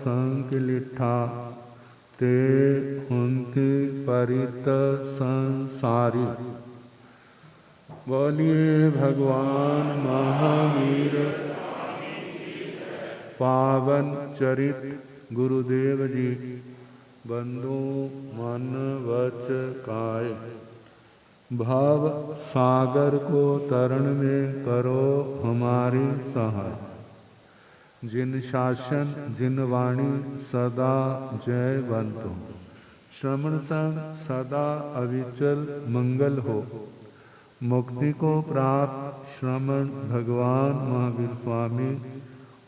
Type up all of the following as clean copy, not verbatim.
संग लिठा, ते हुंति परित संसारी। बोलिए भगवान महावीर पावन चरित गुरुदेव जी। बंधु मन वच काय, भाव सागर को तरण में करो हमारी सहाय। जिन शासन जिन वाणी सदा जयवंतो, श्रवण संग सदा अविचल मंगल हो। मुक्ति को प्राप्त श्रमण भगवान महावीर स्वामी,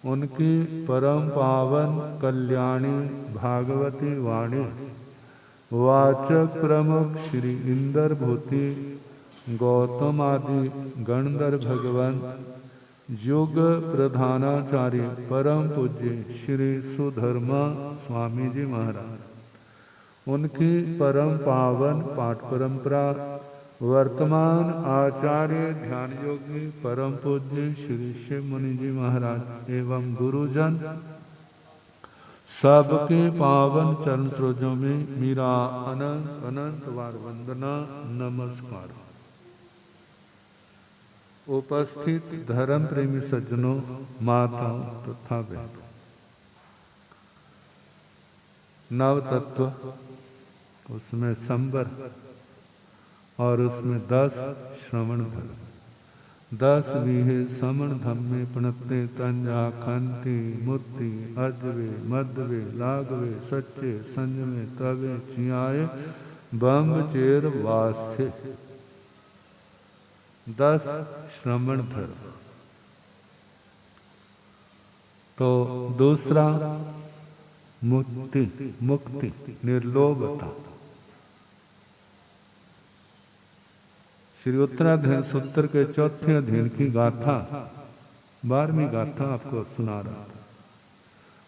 उनकी परम पावन कल्याणी भागवती वाणी। वाचक प्रमुख श्री इंद्र भूति गौतम आदि गणधर भगवान, युग प्रधानाचार्य परम पूज्य श्री सुधर्मा स्वामी जी महाराज, उनकी परम पावन पाठ परंपरा, वर्तमान आचार्य ध्यान योगी परम पूज्य श्री शिव मुनि जी महाराज एवं गुरुजन सबके पावन चरण सरोजों में मेरा अनंत अनंत बार वंदना नमस्कार। उपस्थित धर्म प्रेमी सज्जनों, माताओं तथा बहनों, नव तत्व उसमें संबर और उसमें 10 श्रवण धर्म, 10 विहे समण धम्मे प्रणते तंजा खंति मुक्ति अजवे मदवे लागवे सच्चे संजमे तवे चियाए बम्ब चेर वास्य। 10 श्रवण धर्म। तो दूसरा मुक्ति, मुक्ति निर्लोभता। श्री उत्तराधीन सूत्र के चौथे अध्ययन की गाथा, 12वीं गाथा आपको सुना रहा था।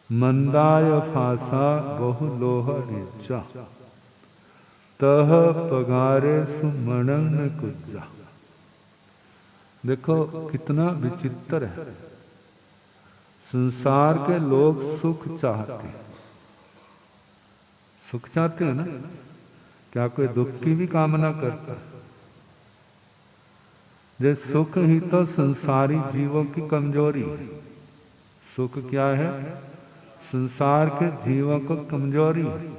मंदाय फासा बहु लोह रिचा, तह पगारे सुमणन कुजा। देखो कितना विचित्र है। संसार के लोग सुख चाहते हैं, सुख चाहते हैं ना? क्या कोई दुख की भी कामना करता है? जे सुख ही तो संसारी जीवों की कमजोरी है। सुख क्या है? संसार के जीवों को कमजोरी है।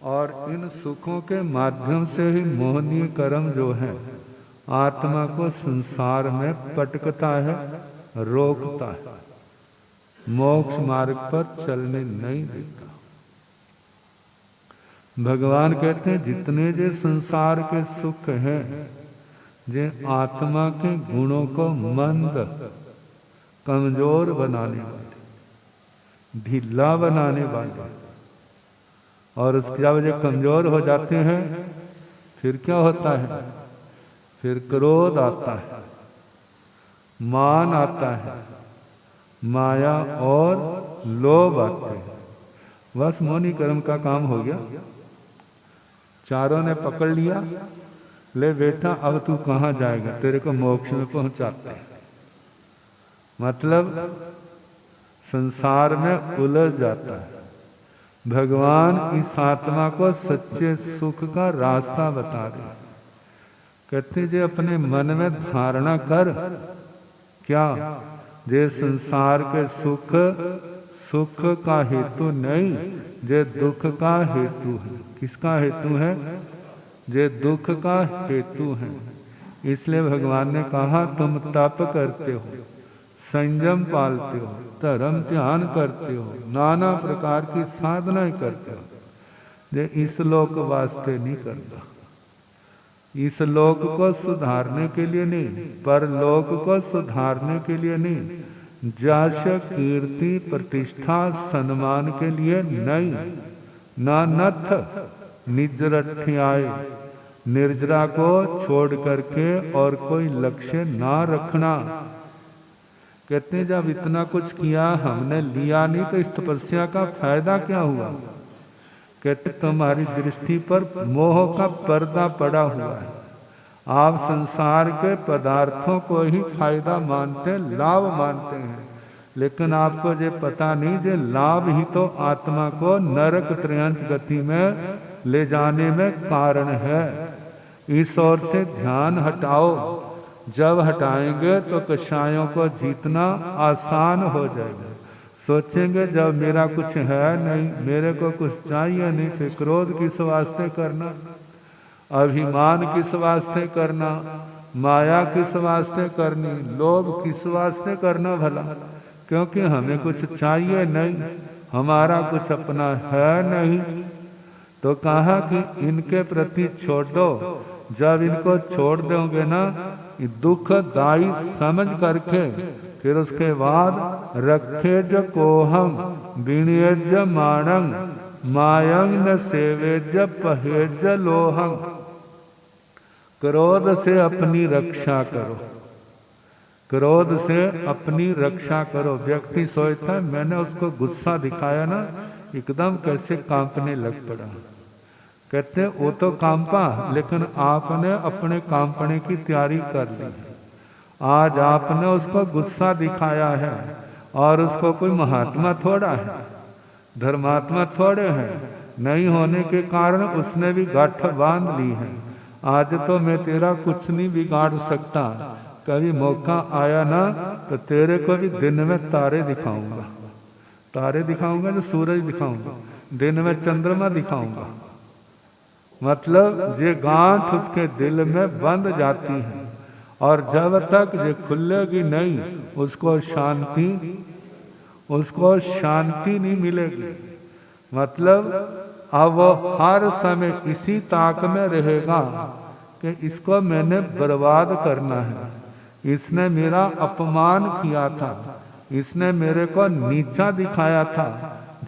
और इन सुखों के माध्यम से ही मोहनीय कर्म जो है आत्मा को संसार में पटकता है, रोकता है, मोक्ष मार्ग पर चलने नहीं देता। भगवान कहते हैं जितने जे संसार के सुख हैं, जे आत्मा के गुणों को मंद कमजोर बनाने वाले, ढीला बनाने वाले, और उसके जब ये कमजोर हो जाते हैं फिर क्या होता है? फिर क्रोध आता है, मान आता है, माया और लोभ आते हैं। बस मोनी कर्म का काम हो गया। चारों ने पकड़ लिया, ले बेटा अब तू कहाँ जाएगा, तेरे को मोक्ष में पहुंचाते हैं। मतलब संसार में उलझ जाता है। भगवान इस आत्मा को सच्चे सुख का रास्ता बता दे। कहते जे अपने मन में धारणा कर, क्या जे संसार के सुख सुख का हेतु नहीं, जे दुख का हेतु है। किसका हेतु है? जे दुख का हेतु है। इसलिए भगवान ने कहा तुम तप करते हो, संयम पालते हो, धर्म ध्यान करते हो, नाना प्रकार की साधनाएं करते हो, जे इस लोक वास्ते नहीं करता। इस लोक को सुधारने के लिए नहीं, पर लोक को सुधारने के लिए नहीं, यश कीर्ति प्रतिष्ठा सम्मान के लिए नहीं। ना नथ निज रठियाए, निर्जरा को छोड़ करके और कोई लक्ष्य ना रखना। कहते हैं जब इतना कुछ किया हमने लिया नहीं तो इस तपस्या का फायदा क्या हुआ? कहते तुम्हारी दृष्टि पर मोह का पर्दा पड़ा हुआ है। आप संसार के पदार्थों को ही फायदा मानते हैं, लाभ मानते हैं। लेकिन आपको ये पता नहीं जे लाभ ही तो आत्मा को नरक त्रयंच गति में ले जाने में कारण है। इस ओर से ध्यान हटाओ, जब हटाएंगे तो कषायों को जीतना आसान हो जाएगा। सोचेंगे जब मेरा कुछ है नहीं, मेरे को कुछ चाहिए नहीं, फिर क्रोध किस वास्ते करना, अभिमान किस वास्ते करना, माया किस वास्ते करनी, लोभ किस वास्ते करना भला, क्योंकि हमें कुछ चाहिए नहीं, हमारा कुछ अपना है नहीं। तो कहा कि इनके प्रति छोड़ो, जब इनको छोड़ दोगे ना दुखदायी समझ करके, फिर उसके बाद रखे ज कोहम विणयज माणंग मायंग न सेवेज पहेज लोहंग। क्रोध से अपनी रक्षा करो, क्रोध से अपनी रक्षा करो। व्यक्ति सोचता है मैंने उसको गुस्सा दिखाया ना, एकदम कैसे कांपने लग पड़ा। कहते वो तो कांपा, लेकिन आपने अपने कांपने की तैयारी कर ली। आज आपने उसको गुस्सा दिखाया है और उसको कोई महात्मा थोड़ा है, धर्मात्मा थोड़े हैं, नहीं होने के कारण उसने भी गांठ बांध ली है। आज तो मैं तेरा कुछ नहीं बिगाड़ सकता, कभी मौका आया ना तो तेरे को भी दिन में तारे दिखाऊंगा, तारे दिखाऊंगा जो सूरज दिखाऊंगा, दिन में चंद्रमा दिखाऊंगा। मतलब ये गांठ उसके दिल में बंद जाती है और जब तक ये खुलेगी नहीं उसको शांति नहीं मिलेगी। मतलब अब वो हर समय इसी ताक में रहेगा कि इसको मैंने बर्बाद करना है, इसने मेरा अपमान किया था, इसने मेरे को नीचा दिखाया था।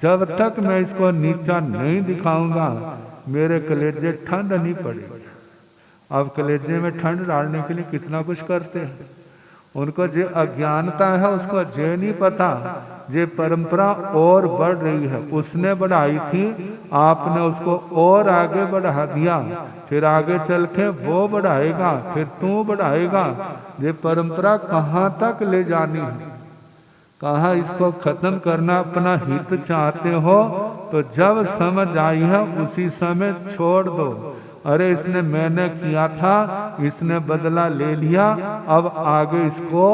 जब तक मैं इसको नीचा नहीं दिखाऊंगा मेरे कलेजे ठंड नहीं पड़ेगी। अब कलेजे में ठंड डालने के लिए कितना कुछ करते हैं। उनको जो अज्ञानता है उसको जे नहीं पता, जे परंपरा और बढ़ रही है, उसने बढ़ाई थी, आपने उसको और आगे बढ़ा दिया, फिर आगे चल के वो बढ़ाएगा, फिर तू बढ़ाएगा। ये परंपरा कहाँ तक ले जानी है, कहा इसको खत्म करना अपना हित चाहते हो तो जब समझ आई है उसी समय छोड़ दो। अरे इसने मैंने किया था, इसने बदला ले लिया, अब आगे इसको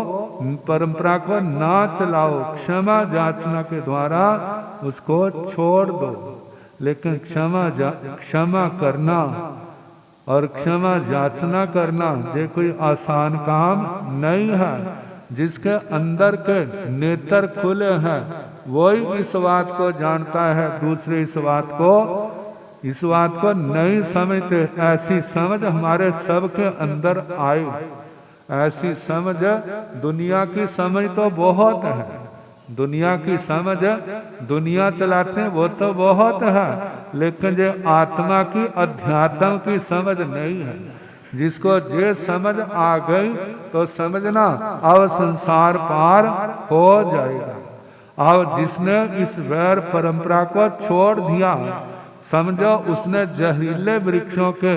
परंपरा को ना चलाओ, क्षमा याचना के द्वारा उसको छोड़ दो। लेकिन क्षमा करना और क्षमा याचना करना ये कोई आसान काम नहीं है। जिसके अंदर के नेत्र खुले हैं वही इस बात को जानता है, दूसरे इस बात को नहीं समझते। ऐसी समझ हमारे सबके अंदर आए, ऐसी समझ, दुनिया की समझ तो बहुत है, दुनिया की समझ दुनिया चलाते हैं वो तो बहुत है, लेकिन जो आत्मा की अध्यात्म की समझ नहीं है। जिसको जे समझ आ गई तो समझना अब संसार पार हो जाएगा। अब जिसने इस वैर परंपरा को छोड़ दिया, समझो उसने जहरीले वृक्षों के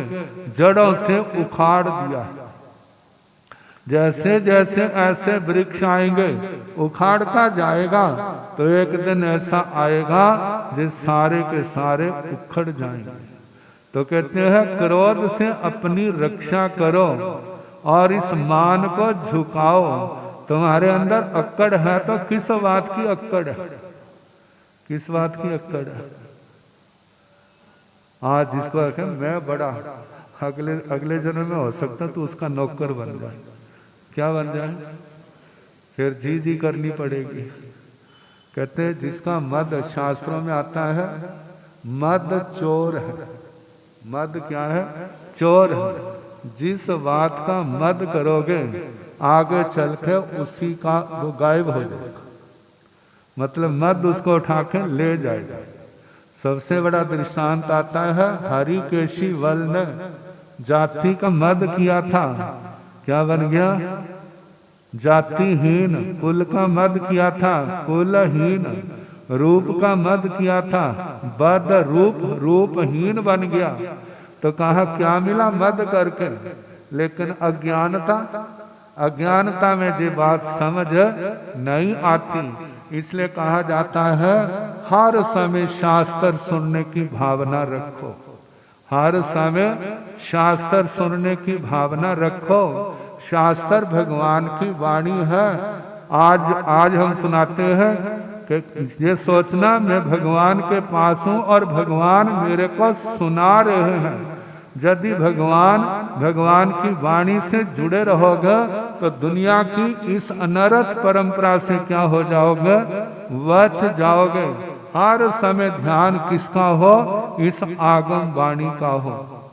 जड़ों से उखाड़ दिया। जैसे जैसे ऐसे वृक्ष आएंगे उखाड़ता जाएगा तो एक दिन ऐसा आएगा जिस सारे के सारे उखड़ जाएंगे। तो कहते हैं क्रोध से अपनी रक्षा करो और इस मान को झुकाओ। तुम्हारे अंदर अक्कड़ है तो किस बात की अक्कड़ है, किस बात की अक्कड़ है। आज जिसको आखे मैं बड़ा, अगले जन्म में हो सकता तो उसका नौकर बन जाए, क्या बन जाए, फिर जी करनी पड़ेगी। कहते हैं जिसका मद, शास्त्रों में आता है मद चोर है। मद क्या है, चोर है। जिस बात का मद करोगे आगे चल के उसी का वो गायब हो जाएगा, मतलब मद उसको उठा के ले जाएगा। सबसे बड़ा दृष्टांत आता है हरिकेशी वल ने जाति का मद किया था, क्या बन गया, जातिहीन। कुल का मद किया था, कुलहीन। रूप का मद किया था, बद रूप, रूपहीन बन गया। तो कहा क्या मिला मद करके, लेकिन अज्ञानता, अज्ञानता में ये बात समझ नहीं आती। इसलिए कहा जाता है हर समय शास्त्र सुनने की भावना रखो, हर समय शास्त्र सुनने की भावना रखो। शास्त्र भगवान की वाणी है। आज हम सुनाते हैं कि ये सोचना मैं भगवान के पास हूं और भगवान मेरे को सुना रहे हैं। यदि भगवान की वाणी से जुड़े रहोगे तो दुनिया की इस अनर्थ परंपरा से क्या हो जाओगे, बच जाओगे। हर समय ध्यान किसका हो, इस आगम वाणी का हो।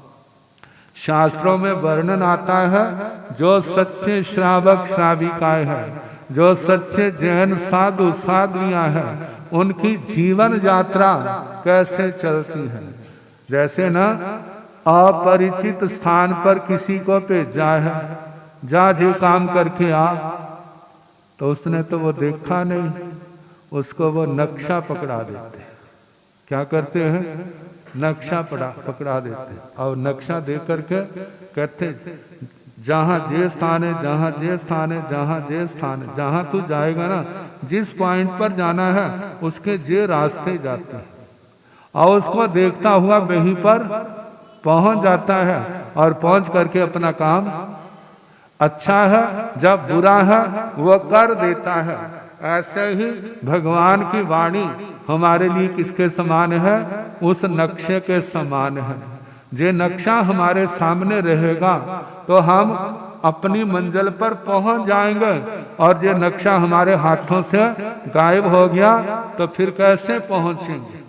शास्त्रों में वर्णन आता है जो सच्चे श्रावक श्राविकाएं हैं, जो सच्चे जैन साधु साध्वियां हैं, उनकी जीवन यात्रा कैसे चलती है। जैसे ना अपरिचित स्थान पर किसी को भेजा है, जा जो काम करके आ, तो उसने तो वो देखा नहीं, उसको वो नक्शा पकड़ा देते। क्या करते हैं, नक्शा पकड़ा देते और नक्शा दे करके कहते जहां जे स्थान है, जहां जे स्थान है, जहां जे स्थान है, जहां तू जाएगा ना, जिस पॉइंट पर जाना है उसके जे रास्ते जाते हैं और उसको देखता हुआ वहीं पर पहुंच जाता है और पहुंच करके अपना काम अच्छा है जब बुरा है वह कर देता है। ऐसे ही भगवान की वाणी हमारे लिए किसके समान है, उस नक्शे के समान है। जे नक्शा हमारे सामने रहेगा तो हम अपनी मंजिल पर पहुंच जाएंगे, और ये नक्शा हमारे हाथों से गायब हो गया तो फिर कैसे पहुंचेंगे।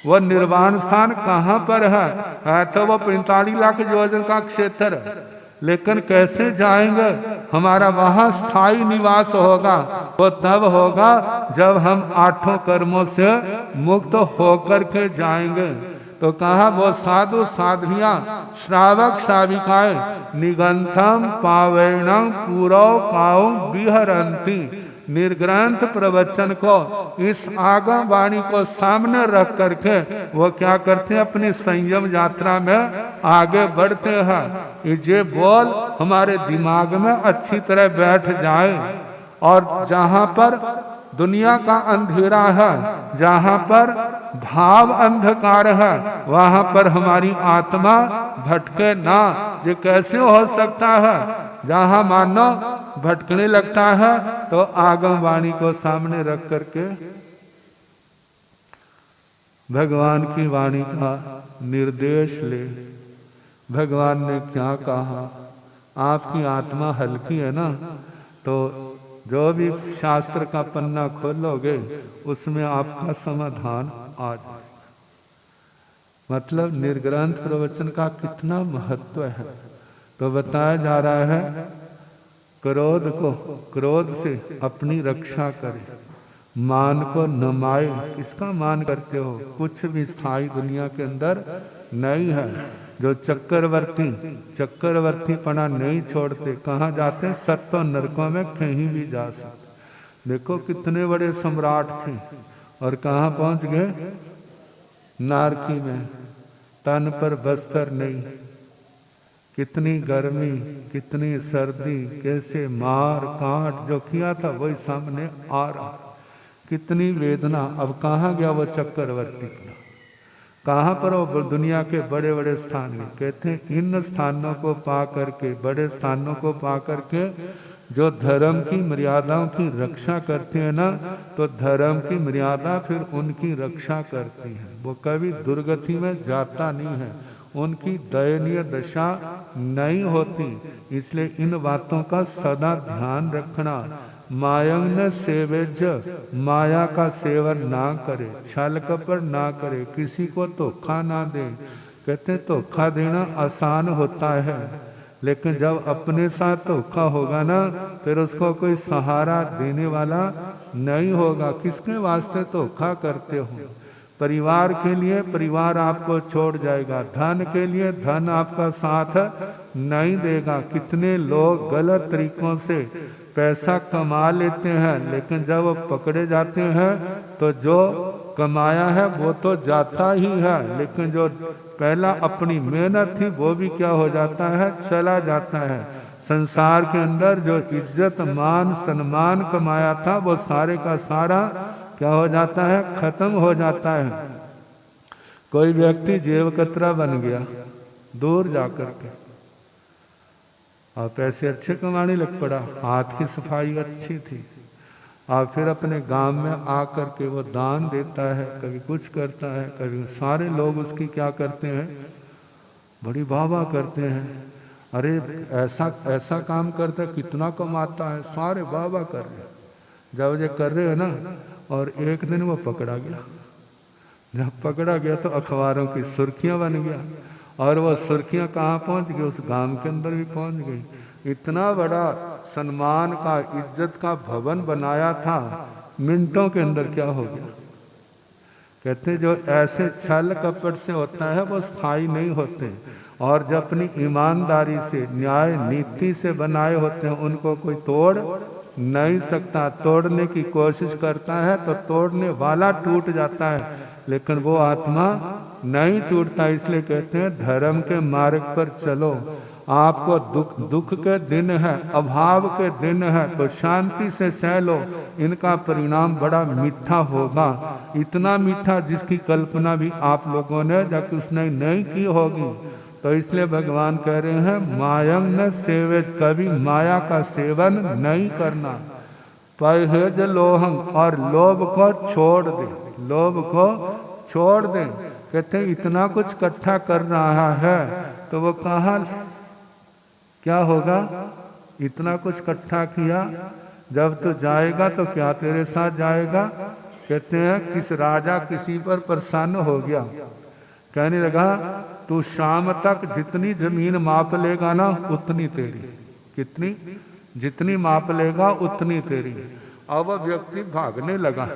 वह निर्वाण स्थान कहाँ पर है तो वह 45 लाख योजन का क्षेत्र है, लेकिन कैसे जाएंगे। हमारा वहां स्थायी निवास होगा, वो तब होगा जब हम 8 कर्मों से मुक्त होकर के जाएंगे। तो कहा वो साधु साध्वियां श्रावक श्राविकाएं निगंथम पावेणम पूरो काउ विहरंती, निर्ग्रंथ प्रवचन को, इस आगम वाणी को सामने रख करके वो क्या करते हैं, अपनी संयम यात्रा में आगे बढ़ते हैं। ये बोल हमारे दिमाग में अच्छी तरह बैठ जाए, और जहां पर दुनिया का अंधेरा है, जहां पर भाव अंधकार है, वहां पर हमारी आत्मा भटके ना। ये कैसे हो सकता है, जहां मानो भटकने लगता है तो आगम वाणी को सामने रख करके भगवान की वाणी का निर्देश ले। भगवान ने क्या कहा, आपकी आत्मा हल्की है ना, तो जो भी शास्त्र का पन्ना खोलोगे उसमें आपका समाधान आ जाए। मतलब निर्ग्रंथ प्रवचन का कितना महत्व है। तो बताया जा रहा है क्रोध से अपनी रक्षा करे, मान को न माए। किसका मान करते हो, कुछ भी स्थायी दुनिया के अंदर नहीं है। जो चक्रवर्ती पना नहीं छोड़ते, कहाँ जाते, सत्तों नरकों में कहीं भी जा सकते। देखो कितने बड़े सम्राट थे और कहाँ पहुंच गए, नारकी में, तन पर बस्तर नहीं, कितनी गर्मी, कितनी सर्दी, कैसे मार काट जो किया था वही सामने आ रहा, कितनी वेदना। अब कहाँ गया वो चक्रवर्ती, कहाँ पर वो दुनिया के बड़े बड़े स्थान में। कहते हैं इन स्थानों को पा करके, बड़े स्थानों को पा करके जो धर्म की मर्यादाओं की रक्षा करते हैं ना, तो धर्म की मर्यादा फिर उनकी रक्षा करती है। वो कभी दुर्गति में जाता नहीं है, उनकी दयनीय दशा नहीं होती। इसलिए इन बातों का सदा ध्यान रखना। मायंग न सेवेज, माया का सेवन ना करे, छल कपट ना करे, किसी को धोखा ना दे। कहते धोखा देना आसान होता है, लेकिन जब अपने साथ धोखा होगा ना, फिर उसको कोई सहारा देने वाला नहीं होगा। किसके वास्ते धोखा करते हो, परिवार के लिए परिवार आपको छोड़ जाएगा, धन के लिए धन आपका साथ नहीं देगा। कितने लोग गलत तरीकों से पैसा कमा लेते हैं, लेकिन जब वो पकड़े जाते हैं तो जो कमाया है वो तो जाता ही है, लेकिन जो पहला अपनी मेहनत थी वो भी क्या हो जाता है, चला जाता है। संसार के अंदर जो इज्जत मान सम्मान कमाया था वो सारे का सारा क्या हो जाता है, खत्म हो जाता है। कोई व्यक्ति जेब कतरा बन गया दूर जाकर के और पैसे अच्छे कमाने लग पड़ा, हाथ की सफाई अच्छी थी, और फिर अपने गांव में आकर के वो दान देता है, कभी कुछ करता है, कभी सारे लोग उसकी क्या करते हैं, बड़ी वाह करते हैं, अरे ऐसा ऐसा काम करता है, कितना कमाता है, सारे वाह कर रहे हैं। जब ये कर रहे हैं ना, और एक दिन वो पकड़ा गया। जब पकड़ा गया तो अखबारों की सुर्खियां बन गया, और वो सुर्खियां कहाँ पहुंच गई, उस गांव के अंदर भी पहुंच गई। इतना बड़ा सम्मान का, इज्जत का भवन बनाया था, मिनटों के अंदर क्या हो गया। कहते जो ऐसे छल कपट से होता है वो स्थायी नहीं होते, और जब अपनी ईमानदारी से, न्याय नीति से बनाए होते हैं उनको कोई तोड़ नहीं सकता। तोड़ने की कोशिश करता है तो तोड़ने वाला टूट जाता है, लेकिन वो आत्मा नहीं टूटता। इसलिए कहते हैं धर्म के मार्ग पर चलो। आपको दुख के दिन है, अभाव के दिन है, तो शांति से सह लो, इनका परिणाम बड़ा मीठा होगा। इतना मीठा जिसकी कल्पना भी आप लोगों ने जब उसने नहीं की होगी। तो इसलिए भगवान कह रहे हैं मायंग न सेवे, कभी माया का सेवन नहीं करना। परहेज लोहम, और लोभ को छोड़ दे, लोभ को छोड़ दे। कहते इतना कुछ इकट्ठा कर रहा है तो वो कहाँ क्या होगा, इतना कुछ इकट्ठा किया, जब तो जाएगा तो क्या तेरे साथ जाएगा। कहते हैं किस राजा किसी पर प्रसन्न हो गया, कहने लगा तू शाम तक जितनी जमीन माप लेगा ना उतनी तेरी, कितनी, जितनी माप लेगा उतनी तेरी। अब वह व्यक्ति भागने लगा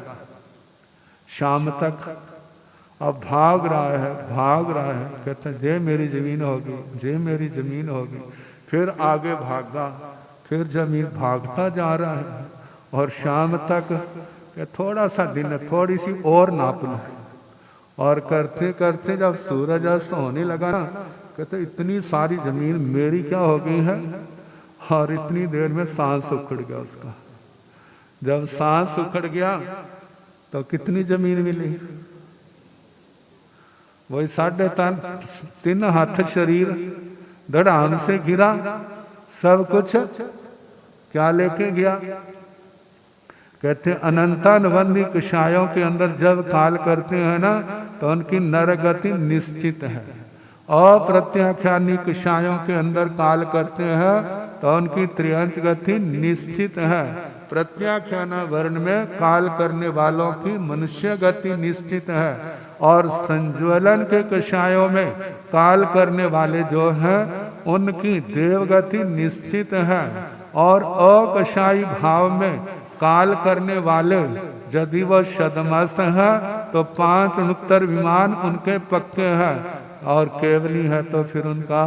शाम तक, अब भाग रहा है, भाग रहा है। कहते हैं जे मेरी जमीन होगी, जे मेरी जमीन होगी। फिर आगे भागा, फिर जमीन भागता जा रहा है, और शाम तक थोड़ा सा दिन, थोड़ी सी और नाप लो। और करते करते जब सूरज अस्त होने लगा ना, कहते इतनी सारी जमीन मेरी क्या हो गई है, और इतनी देर में सांस उखड़ गया उसका। जब सांस उखड़ गया तो कितनी जमीन मिली, वही 3.5 हाथ शरीर धड़ाम से गिरा, सब कुछ क्या लेके गया। कहते अनंतानवंदी कषायों के अंदर जब काल करते हैं ना तो उनकी नरगति निश्चित है। अप्रत्याख्यानी कषायों के अंदर काल करते हैं तो उनकी त्रियंच गति निश्चित है। प्रत्याख्याना वर्ण में काल करने वालों की मनुष्य गति निश्चित है, और संज्वलन के कषायों में काल करने वाले जो हैं उनकी देवगति निश्चित है। और अकषाई भाव में काल करने वाले यदि वह शतमस्त है तो 5 उत्तर विमान उनके पक्के हैं, और केवली है तो फिर उनका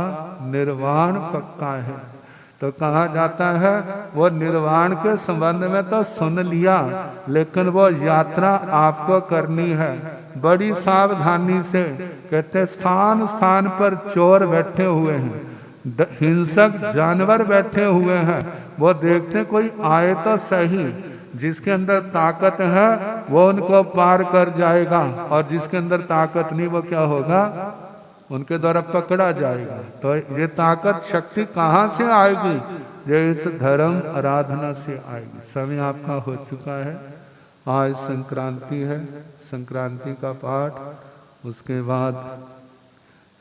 निर्वाण पक्का है। तो कहा जाता है वो निर्वाण के संबंध में तो सुन लिया, लेकिन वो यात्रा आपको करनी है बड़ी सावधानी से। कहते स्थान स्थान पर चोर बैठे हुए हैं, हिंसक जानवर बैठे हुए हैं, वो देखते कोई आए तो सही, जिसके अंदर ताकत है वो उनको पार कर जाएगा, और जिसके अंदर ताकत नहीं वो क्या होगा, उनके द्वारा पकड़ा जाएगा। तो ये ताकत शक्ति कहाँ से आएगी, ये इस धर्म आराधना से आएगी। समय आपका हो चुका है, आज संक्रांति है, संक्रांति का पाठ, उसके बाद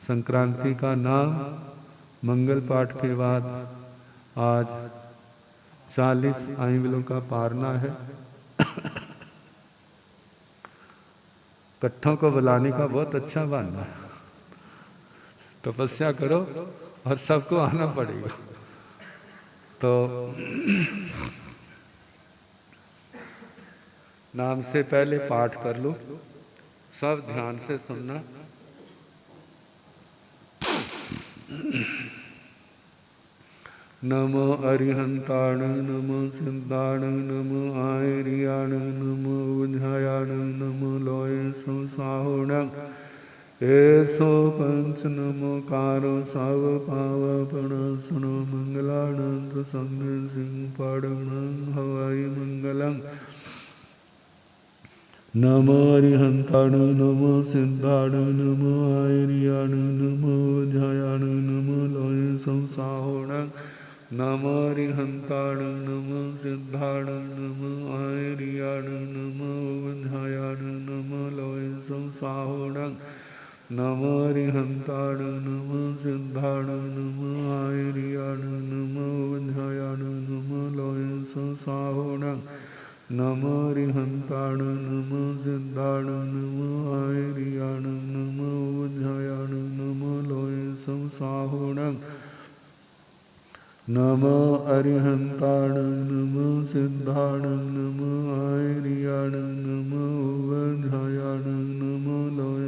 संक्रांति का नाम, मंगल पाठ के बाद आज 40 आइंगलों का पारना है। कट्ठों को बुलाने का बहुत अच्छा बहाना है, तपस्या करो और सबको आना पड़ेगा। तो नाम से पहले पाठ कर लो, सब ध्यान से सुनना। नमो अरिहंताण, नमो सिद्धाण, नमो आयरियाण, नमो बुझायाण, नमो लोय संसाहोण, एसो पंच नमोकारो सब पावपण सुनो मंगलानंद संग सिंह पड़णं हवाई मंगलम् नमो अरिहंताण नमो सिद्धाण नमो आयरियाण नमो वज्रायाण नमो लोय संसाहोण नमो अरिहंताण नमो सिद्धाण नमो आयरियाण नमो वज्रायाण नमो लोय संसाहोण नमो अरिहंताण नमो सिद्धाण नमो आयरियाण नमो वज्रायाण नमो लोय संसाहोण नमो अरिहंताण नमो सिद्धाण नमो आयरियाण नमो वज्रायाण नमो लोय संसाहोण नमो अरिहंताण नमो सिद्धाण नमो आयरियाण नमो वज्रायाण नमो लोय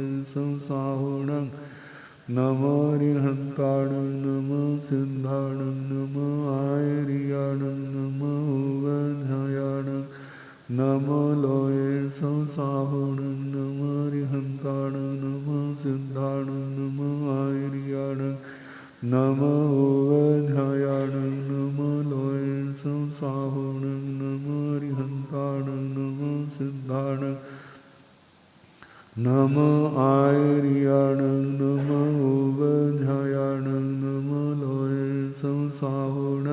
संसाहोण नमो अरिहंताण नमो सिद्धाण नमो आयरियाण नमो वज्रायाण नमो लोय संसाहोण नमो अरिहंताण नमो सिद्धाण नमो आयरियाण नमो वज्रायाण नमो लोय संसाहोण नमो अरिहंताण नमो सिद्धाण नमो आयरियाण नमो वज्रायाण नमो लोय संसाहोण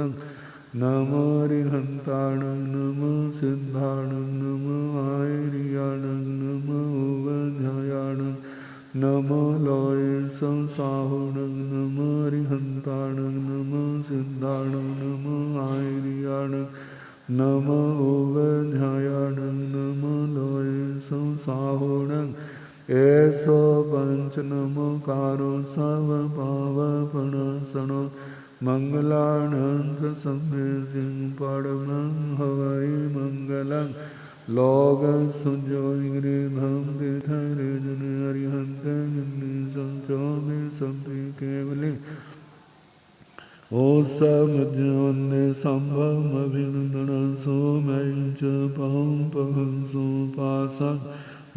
नमो अरिहंताण नमो सिद्धाण नमो आयरियाण नमो वज्रायाण नमो लोय संसाहोण नमो अरिहंताण नमो सिद्धाण नमो आयरियाण नमो वज्रायाण नमो लोय संसाहोण ऐसो पंच नमोकारो सब पावपण सनो मंगलानंद संगे सिंह पड़मं हवै मंगलम् लोग सुजोगिरे भम देधरे जन अरिहंत जन्य संचो में संपि केवले ओ सब वंदे संभव अभिनंदन सो मैंच पहं पहं सो पासं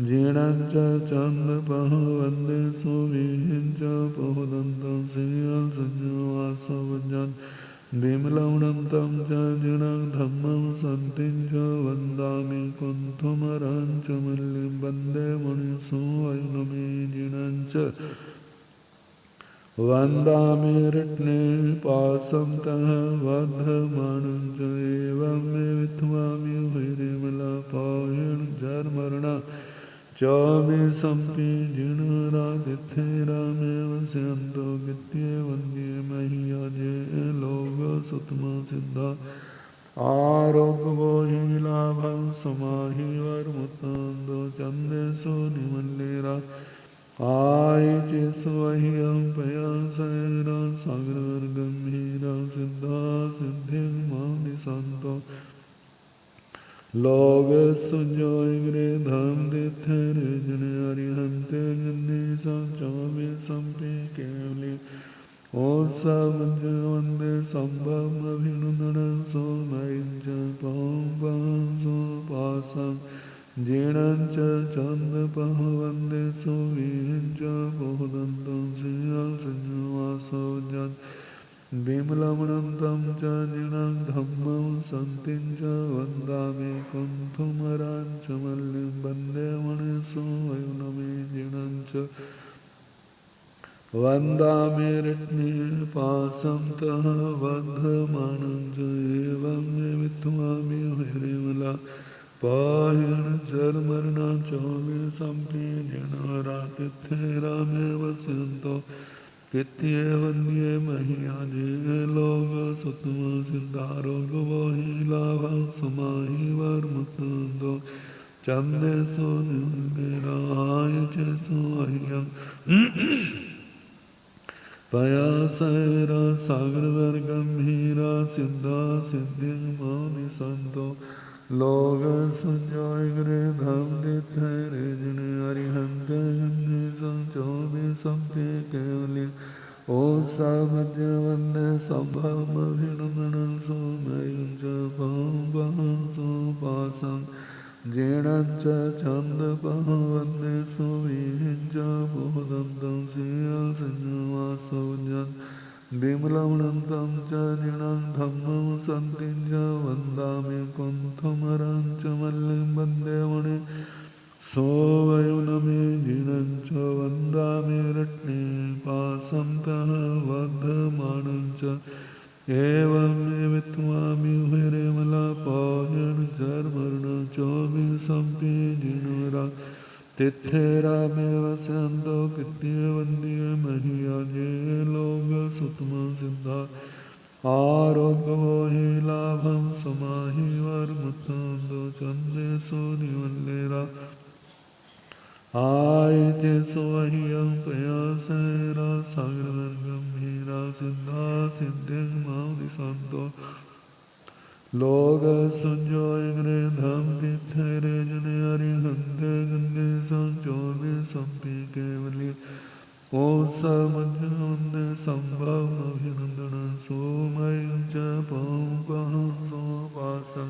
जीणंच चंद पह वंदे सो विहिंच पहुदंतं सिंहं संजवासवजन विमलवनंतं च जिणं धम्मं संतिं च वन्दामि कुन्थुमरं च मल्लिं वन्दे मुनिसो वैनमे जिणं च वन्दामि रत्ने पासं तः वर्धमानं च एवं मे विद्वामि हरिमलपायण जर्मरणा च मे सम्पि जिणरादित्येरामेव स्यन्तो विद्ये वन्द्ये मह्यजे लोकसुतमा सिद्धा आरोग्यवो हि लाभं समाहि वर्मुत्तन्दो चन्देषु निमल्लेरा आयचेषु अह्यं पयासैरा सागरगम्भीरा सिद्धा सिद्धिं मानि सन्तो लोकसुजोगिरे धम तीर्थरे जन अरिहन्ते जन्ये संचोमे सम्पि केवले ओ सब वन्दे सम्भव अभिनन्दनं सो मैञ्च पं सो पासं जीणं च चन्दपः वन्दे सो विहिञ्च बहुदन्तं सिंहं संजवासो जन् विमलमनन्तं च जिणं धम्मं सन्तिं च वन्दामि कुन्थुमरां च मल्लिं वन्दे मुनिसो वैनमे जिणं च वन्दामि रत्ने पासं तः वर्धमानं च एवं मे विद्वामि हरिमला पायण जर्मरणा च मे सम्पि जिणरातिथ्येरामेव स्यन्तो वित्ये वन्द्ये मह्यजे लोकसुतमा सिद्धारोग्यवो हि लाभं समाहि वर्मुत्तन्दो चन्देषु निमल्लेराय चेषु अह्यं पयासैरा सागरगम्भीरा सिद्धा सिद्धिं मानि सन्तो लोकसुजोगिरे धम तीर्थरे जन अरिहन्त जन्ये संचो मे सम्पि केवले ओ सामज्य वन्दे सम्भवम् अभिनन्दनं सो मैञ्च पं सो पासं जीणं च छन्दपः वन्दे सो विहिञ्च च बोधन्तं श्रेयसंवासोऽन्यन् विमलमनन्तं च निणं धम्मं सन्तिं च वन्दामि कुन्थमरं च मल्लिं वन्दे मुने सोऽवयुनमे जिनं च वन्दामि रत्नेपासं तः वर्धमानं च एवं वित्वामि विरमलापायन जर्मर्ण चोभिसंपि जिनरा तिथेरामेव स्यन्तो कृत्यवन्द्य मह्याजे लोग सुतम सिद्धा आरोग्यवो हि लाभं समाहि वर्मतन्दो चन्देषु निवल्लेरा आयते सोह्यं पयासेरा सागरवर्गं हीरा सिद्धा सिद्धिं मादिसन्तो लोग संजोयग्रे धम तीर्थरे जने हरिहन्ते गंगे संचोभि संपि केवली ओ समझवन्ते संभव अभिनंदन सोमयं च पौपहं सोपासं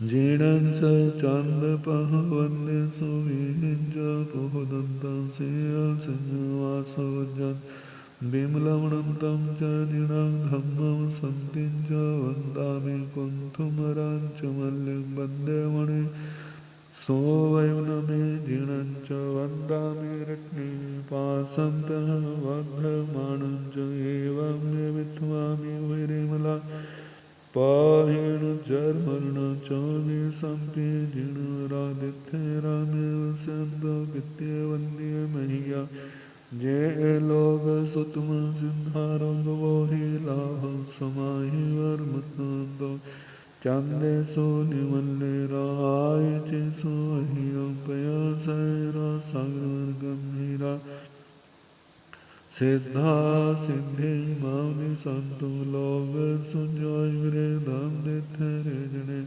जीणं च चान्दपः वन्दे सुवीहिं च पुहुदन्तं श्रियं सिंहवासोज्जन् विमलमनन्तं च निणं धम्मं सन्तिं च वन्दामि कुन्थुमरं च मल्लिं वन्दे मणि सोऽवयुनमे जीणं च वन्दामि रत्नेपासं तः वर्धमानं च एवं वित्वामि विरिमला पाहेन जर्मर्ण चोभिसंपि जिणरादित्येरामेव स्यन्तो कृत्यवन्द्य मह्या जे लोग सुतम सिद्धारंगवो हि लाभं समाहि वर्मतन्दो चन्देषु निवल्लेराय चेषु अह्यं पयासैरा सागरवर्गं हीरा सिद्धा सिद्धिं मानिसन्तु लोग सुञ्जोयग्रे धम तीर्थरे जने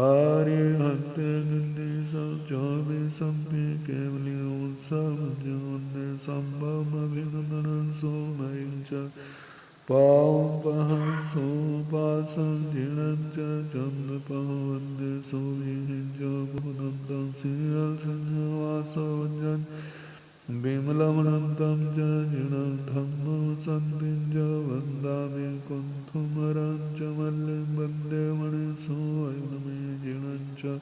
आर्यहन्ते गिन्दिसं चोभिसंपि केवलिं समञ्जवन्दे सम्भवमभिनन्दनं सोमयं च पावपहं सोपासं जीणं च चन्द्रपः वन्दे सोभिहिं च बोधन्तं श्रियसंवासोऽन्यन् विमलमनन्तं च जिणं धम्मं सन्तिं च वन्दामि कुन्थुमरं च मल्लिं वन्दे मणिसोऽयनमे जिणं च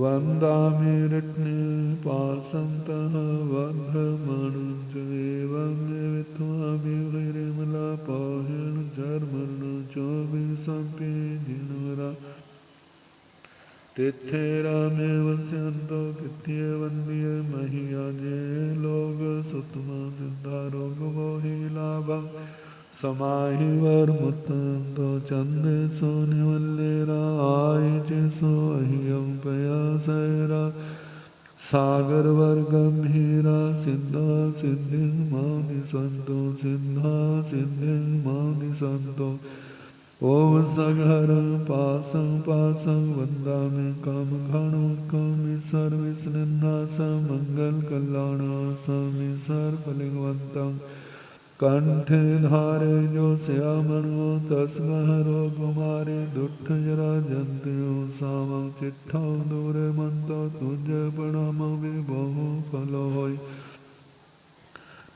वन्दामि रत्नेपासं तः वर्धमानं च एवं वित्वामि विरिमलापाहेन जर्मर्ण चोभिसंपि जिनवरा तिथेरामेव स्यन्तो कृत्यवन्द्य मह्याजे लोग सुतम सिद्धारोगवो हि लाभं समाहि वर्मुतन्दो चन्देषु निवल्लेराय चेषु अह्यं पयासैरा सागरवर्गं हीरा सिद्धा सिद्धिं मानिसन्तो सिद्धा सिद्धिं मानिसन्तो ओम सघर पासं पासं वन्दामि कामघाणुकं सर्वस्निन्नासं मङ्गलकल्याणासं सर्वफलवन्तं कंठे धारे जो श्यामणो तस्मरो कुमारी दुष्टजरा जंत्यो सामं चिट्ठौ दूरे मंतो तुझ प्रणाम बहु फलो होय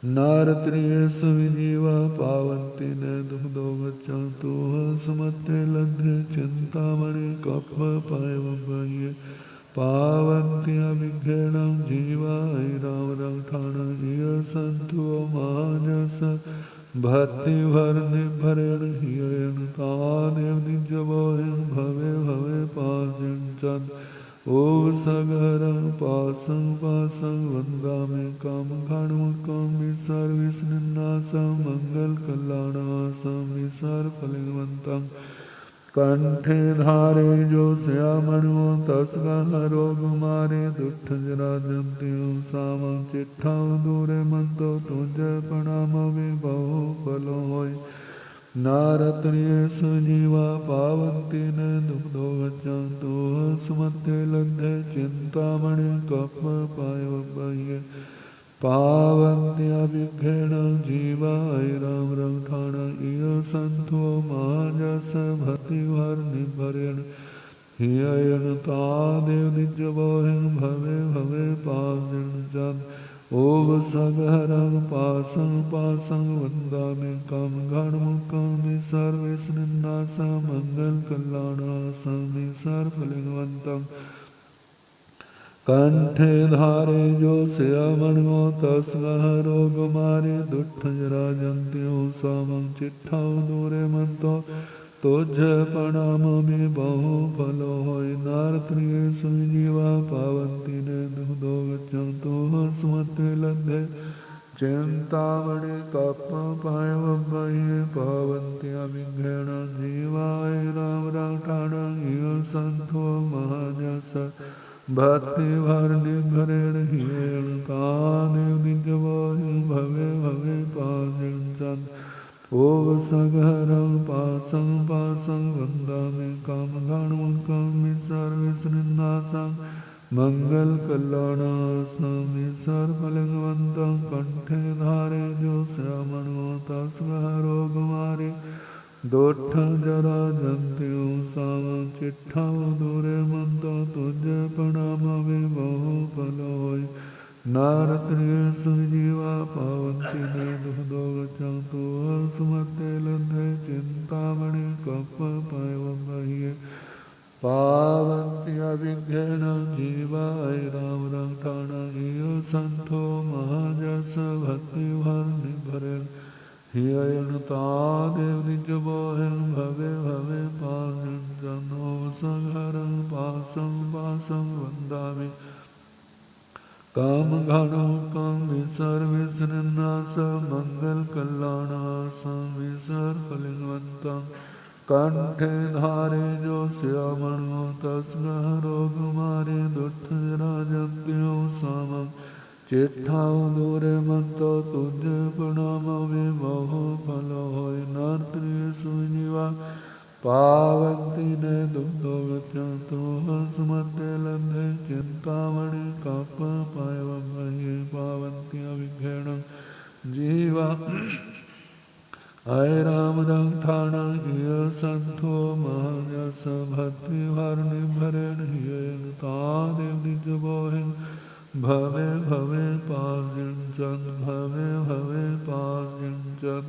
नारत्रियेषु विजीवा पावन्ति न दुग्धो गच्छन्तु सुमते लब्धे चिन्तामणि कप्पपायवभये पावन्ति अभिघ्रणं जीवा ऐरावरठाणं हिय सन्तु मानस भक्तिभरनिर्भरेण हियेन तानेव निजबोहिं भवे भवे पासिञ्चन् ओ सगरं पासं पासं वन्दामि कामघाणुकं विसर्वस्निन्नासं मङ्गलकल्याणासं विसर्वफलवन्तं कंठे धारे जो श्यामणो तस्करो कुमारे दुष्टजरा जंत्यो सामं चिट्ठौ दूरे मंतो तुझ प्रणाम बहु फलो होय नारत्रियेषु जीवा पावन्ति न दुग्धो गच्छन्तु सुमते लब्धे चिन्तामणि कप्पपायवभये पावन्ति अभिघ्रणं जीवा ऐरावरठाणं इह सन्तो मानस भक्तिभरनिर्भरेण हिय अनता देव निज बोहिं भवे भवे पास जन ओव सगहरं पासं पासं वंदामि काम गण मुकामि सर्वेश निन्नास मंगल कल्याणासमि सर्वफलवंतं कंठे धारे जो श्यामणो तस्मह रोग मारे दुष्ट जरा जंत्यो सामं चिट्ठा दूरे मंतो तुझ प्रणाम में बहु फलो होय नारत्रिय संजीवा पावंती ने दुदो गच्छन्तु सुमते लद्धे चिंतामणि कप पाय वह्य पावंती अभिघ्रेण जीवाय राम राठाण इव संतो महाजस भक्ति भरनि भरेण हियेण कादेव निज भवे भवे पाजन सन ओव सगहरं पासं पासं वंदामि काम गणमुकामि सर्वेश निन्नासं मंगल कल्याणासमि सर्वफलवंतं कंठे धारे जो श्यामणो तस्मरो कुमारी दोठ जरा जंत्यो सामं चिट्ठा दूरे मंतो तुझ प्रणाम वे बहु फल होय नारत्रिय सुजीवा पावंती ने दुदो गच्छन्तु सुमते लद्धे चिंतामणि कप पायवहिये पावंती अभिघ्रेण जीवाय राम रंठाण इय संतो महाजस भक्ति भरनि भरेण हियनता देव निज बोहिं भवे भवे पासं जनो सगहरं पासं पासं वंदामि काम घाणो कामि सर्वेश निन्नास मंगल कल्याणासमि सर्वफलवंतं कंठे धारे जो श्यामणो तस्मरो कुमारी दुष्ट जरा जंत्यो सामं चिट्ठा दूरे मंतो तुझ प्रणाम वे बहु फल होय नारत्रिय सुजीवा पावंती ने दुदो गच्छन्तु सुमते लद्धे चिंतामणि कप पायवह्य पावंती अभिघ्रेण जीवा अय राम रंठाण इय संतो महाजस भक्ति भरनि भरेण हियनता देव निज बोहिं भवे भवे पास्यञ्चन भवे भवे पास्यञ्चन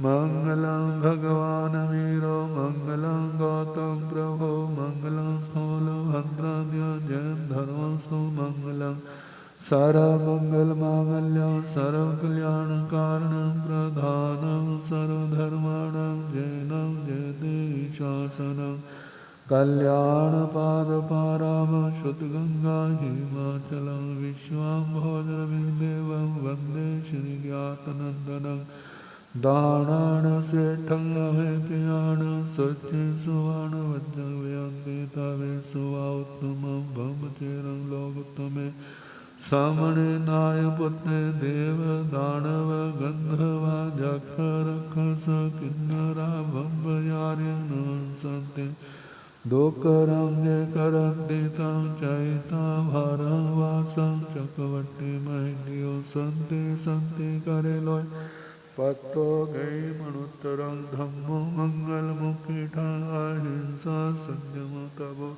मंगलं भगवान वीरो मंगलं गौतम प्रभो मंगलं स्थूलभद्राद्य जयं धर्मस्तु मंगलं सर्वमंगल मांगल्यं सर्वकल्याणकारणं प्रधानं सर्वधर्माणां जैनं जयते शासनं कल्याणपादपाराम श्रुतगंगा हिमाचलं विश्वाम्भोजरविदेवं वन्दे श्रीज्ञातनन्दनं दानान श्रेष्ठं अभेक्यान सच्चे सुवर्ण वज्रं व्यन्ते तवे सुवा उत्तमं ब्रह्मचेरं लोकोत्तमे सामणे नाय पुत्रे देव दानव गंधर्वा जख रक्षस किन्नरा भव्यार्यं संते दोकरंगे करन्ति तं चैता भारवासं चक्रवर्ती महिन्यो संते संते करे लोय पत्तो गई मनुत्तरं धम्मो मंगलमुखीठा अहिंसा संयम तपो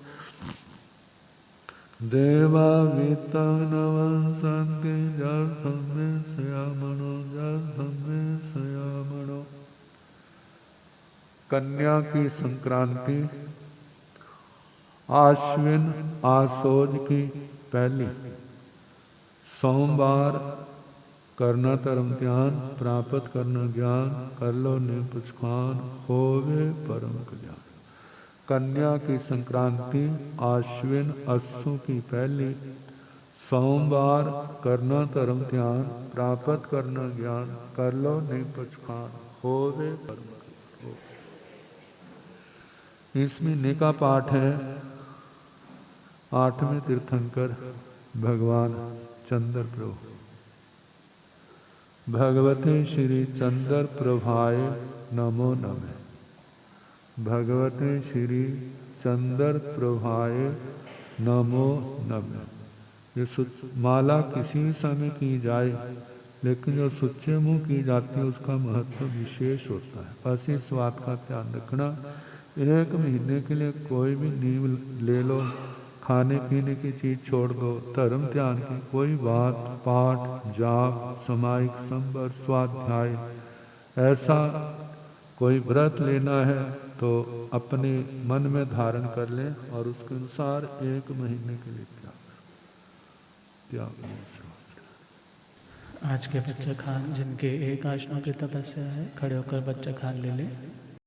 देवा वितं नवंसन्ति जस्थम्मे श्यामणो जस्थम्मे श्यामणो। कन्या की संक्रांति आश्विन आसोज की पहली सोमवार करना धर्म ध्यान प्राप्त करना ज्ञान कर लो निपुचखान होवे परम कल्याण। कन्या की संक्रांति आश्विन अस्सु की पहली सोमवार करना धर्म ध्यान प्राप्त करना ज्ञान कर लो निपुचखान होवे परम कल्याण। इस महीने का पाठ है 8वें तीर्थंकर भगवान चंद्र प्रभु। भगवते श्री चंद्र प्रभाय नमो नमः। भगवते श्री चंद्र प्रभाय नमो नमः। ये माला किसी समय की जाए, लेकिन जो सुच्चे मुँह की जाती है उसका महत्व विशेष होता है। बस इस बात का ध्यान रखना 1 महीने के लिए कोई भी नींव ले लो, खाने पीने की चीज छोड़ दो, धर्म ध्यान की कोई बात, पाठ जाप सामायिक संबर स्वाध्याय ऐसा कोई व्रत लेना है तो अपने मन में धारण कर ले और उसके अनुसार 1 महीने के लिए त्याग। आज के बच्चे खान जिनके एक आसनों की तपस्या है, खड़े होकर बच्चे खान ले ले।